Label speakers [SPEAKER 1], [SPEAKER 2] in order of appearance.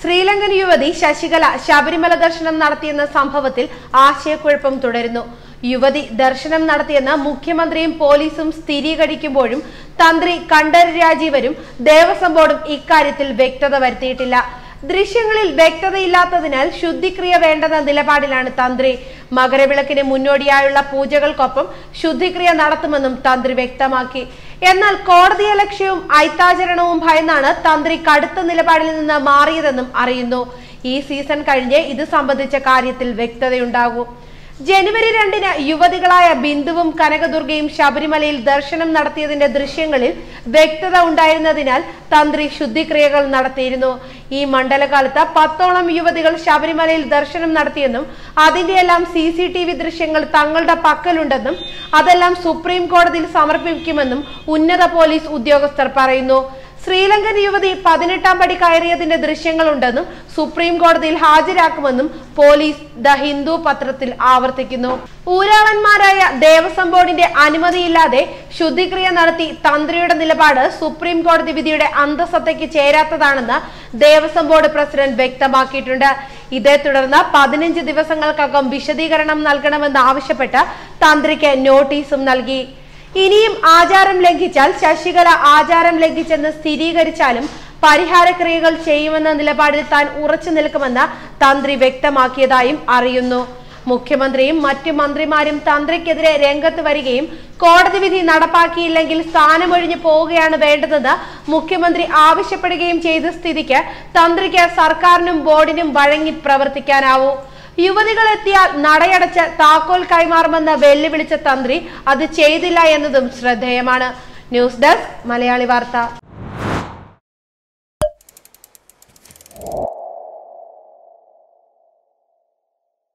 [SPEAKER 1] ശ്രീലങ്കൻ യുവതി ശശികല ശബരിമല ദർശനം നടത്തിയെന്ന സംഭവത്തിൽ ആശയക്കുഴപ്പം തുടരുന്നു. യുവതി ദർശനം നടത്തിയെന്ന് മുഖ്യമന്ത്രിയും പോലീസും സ്ഥിരീകരിക്കുമ്പോഴും തന്ത്രി കണ്ഠരര് രാജീവരും ദേവസ്വം ബോർഡും ഇക്കാര്യത്തിൽ വ്യക്തത വരുത്തിയിട്ടില്ല. ദൃശ്യങ്ങളിൽ വ്യക്തതയില്ലാത്തതിനാൽ ശുദ്ധിക്രിയ വേണ്ടെന്ന നിലപാടിലാണ് തന്ത്രി. മകരവിളക്കിന് മുന്നോടിയായുള്ള പൂജകൾക്കൊപ്പം ശുദ്ധിക്രിയ നടത്തുമെന്നും തന്ത്രി വ്യക്തമാക്കി. എന്നാൽ കോടതിയലക്ഷ്യവും ഐത്താചരണവും ഭയന്നാണ് തന്ത്രി കടുത്ത നിലപാടിൽ നിന്ന് മാറിയതെന്നും അറിയുന്നു. ഈ സീസൺ കഴിഞ്ഞ് ഇത് സംബന്ധിച്ച കാര്യത്തിൽ വ്യക്തതയുണ്ടാകും. ജനുവരി 2-ന് യുവതികളായ ബിന്ദുവും കനകദുർഗയും ശബരിമലയിൽ ദർശനം നടത്തിയതിന്റെ ദൃശ്യങ്ങളിൽ വ്യക്തത ഉണ്ടായിരുന്നതിനാൽ തന്ത്രി ശുദ്ധിക്രിയകൾ നടത്തിയിരുന്നു. ഈ മണ്ഡലകാലത്ത് 10ഓളം യുവതികൾ ശബരിമലയിൽ ദർശനം നടത്തിയെന്നും അതിന്റെയെല്ലാം CCTV ദൃശ്യങ്ങൾ തങ്ങളുടെ പക്കലുണ്ടെന്നും അതെല്ലാം സുപ്രീം കോടതിയിൽ സമർപ്പിക്കുമെന്നും ഉന്നത പോലീസ് ഉദ്യോഗസ്ഥർ പറയുന്നു. ശ്രീലങ്കൻ യുവതി 18ാം പടി കയറിയതിന്റെ ദൃശ്യങ്ങളുണ്ടെന്നും സുപ്രീം കോടതിയിൽ ഹാജരാക്കുമെന്നും പോലീസ് ദ ഹിന്ദു പത്രത്തിൽ ആവർത്തിക്കുന്നു. ഊരാളന്മാരായ ദേവസ്വം ബോർഡിന്റെ അനുമതിയില്ലാതെ ശുദ്ധിക്രിയ നടത്തി തന്ത്രിയുടെ നിലപാട് സുപ്രീം കോടതി വിധിയുടെ അന്തസത്തയ്ക്ക് ചേരാത്തതാണെന്ന് ദേവസ്വം ബോർഡ് പ്രസിഡന്റ് വ്യക്തമാക്കിയിട്ടുണ്ട്. ഇതേ തുടർന്ന് 15 ദിവസങ്ങൾക്കകം വിശദീകരണം നൽകണമെന്ന് ആവശ്യപ്പെട്ട് തന്ത്രിക്ക് നോട്ടീസും നൽകി. ഇനിയും ആചാരം ലംഘിച്ചാൽ ശശികല ആചാരം ലംഘിച്ചെന്ന് സ്ഥിരീകരിച്ചാലും പരിഹാരക്രിയകൾ ചെയ്യുമെന്ന നിലപാടിൽ താൻ ഉറച്ചു നിൽക്കുമെന്ന് തന്ത്രി വ്യക്തമാക്കിയതായും അറിയുന്നു. മുഖ്യമന്ത്രിയും മറ്റു മന്ത്രിമാരും തന്ത്രിക്കെതിരെ രംഗത്ത് വരികയും കോടതി വിധി നടപ്പാക്കിയില്ലെങ്കിൽ സ്ഥാനമൊഴിഞ്ഞു പോവുകയാണ് വേണ്ടതെന്ന് മുഖ്യമന്ത്രി ആവശ്യപ്പെടുകയും ചെയ്ത സ്ഥിതിക്ക് തന്ത്രിക്ക് സർക്കാരിനും ബോർഡിനും വഴങ്ങി പ്രവർത്തിക്കാനാവൂ. യുവതികൾ എത്തിയാൽ നടയടച്ച് താക്കോൽ കൈമാറുമെന്ന് വെല്ലുവിളിച്ച തന്ത്രി അത് ചെയ്തില്ല എന്നതും ശ്രദ്ധേയമാണ്. ന്യൂസ് ഡെസ്ക് മലയാളി വാർത്ത.